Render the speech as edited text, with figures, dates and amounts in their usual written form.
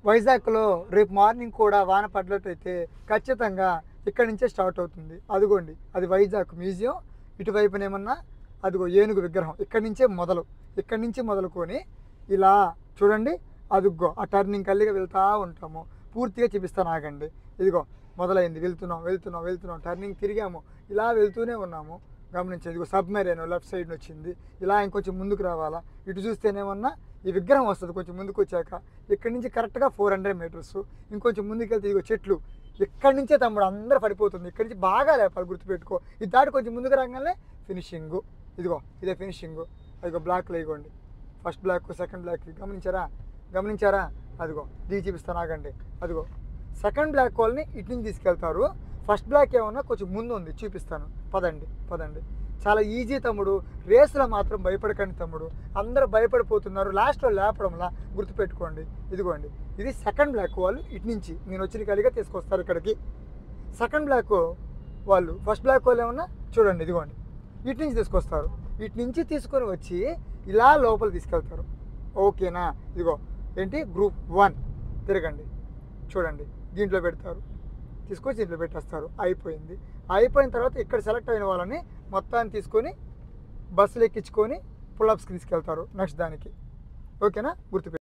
వైజాగ్లో రేపు మార్నింగ్ కూడా వాన పడ్డట్టయితే ఖచ్చితంగా ఇక్కడి నుంచే స్టార్ట్ అవుతుంది. అదిగోండి, అది వైజాగ్ మ్యూజియం. ఇటువైపునేమన్నా అదిగో ఏనుగు విగ్రహం. ఇక్కడి నుంచి మొదలుకొని ఇలా చూడండి, అదిగో ఆ టర్నింగ్ కల్లిగా వెళ్తూ ఉంటాము. పూర్తిగా చూపిస్తాను, ఆగండి. ఇదిగో మొదలైంది, వెళ్తున్నాం, టర్నింగ్ తిరిగాము, ఇలా వెళ్తూనే ఉన్నాము. గమనించండి, ఇదిగో సబ్మెరైన్ లెఫ్ట్ సైడ్ వచ్చింది. ఇలా ఇంకొంచెం ముందుకు రావాలా, ఇటు చూస్తేనేమన్నా ఈ విగ్రహం వస్తుంది. కొంచెం ముందుకు వచ్చాక ఇక్కడి నుంచి కరెక్ట్గా 400 మీటర్స్. ఇంకొంచెం ముందుకు వెళ్తే ఇదిగో చెట్లు. ఇక్కడి నుంచే తమ్ముడు అందరూ పడిపోతుంది. ఇక్కడి నుంచి బాగా లేపాలి, గుర్తుపెట్టుకో. ఇది దాటి కొంచెం ముందుకు రాగానే ఫినిషింగ్. ఇదిగో ఇదే ఫినిషింగ్. అదిగో బ్లాక్లో ఇగోండి, ఫస్ట్ బ్లాక్, సెకండ్ బ్లాక్. గమనించారా? అదిగో దిగి చూపిస్తాను, ఆగండి. అదిగో సెకండ్ బ్లాక్ వాళ్ళని ఇటు నుంచి తీసుకెళ్తారు. ఫస్ట్ బ్లాక్ ఏమన్నా కొంచెం ముందు ఉంది, చూపిస్తాను. పదండి. చాలా ఈజీ తమ్ముడు. రేసులో మాత్రం భయపడకండి తమ్ముడు. అందరూ భయపడిపోతున్నారు, లాస్ట్లో లేపడంలా. గుర్తుపెట్టుకోండి. ఇదిగోండి, ఇది సెకండ్ బ్లాక్ వాళ్ళు ఇటు నుంచి నేను వచ్చిన కలిగా తీసుకొస్తారు ఇక్కడికి. సెకండ్ బ్లాక్ వాళ్ళు, ఫస్ట్ బ్లాక్ వాళ్ళు ఏమన్నా చూడండి, ఇదిగోండి ఇటు నుంచి తీసుకొస్తారు. ఇటు నుంచి తీసుకొని వచ్చి ఇలా లోపల తీసుకెళ్తారు. ఓకేనా? ఇదిగో ఏంటి, గ్రూప్ 1 తిరగండి, చూడండి. దీంట్లో పెడతారు, తీసుకొచ్చి దీంట్లో పెట్టేస్తారు. అయిపోయిన తర్వాత ఇక్కడ సెలెక్ట్ అయిన వాళ్ళని మొత్తాన్ని తీసుకొని బస్సులు ఎక్కించుకొని పుల్అప్స్కి తీసుకెళ్తారు నెక్స్ట్ దానికి. ఓకేనా? గుర్తుపెట్టు.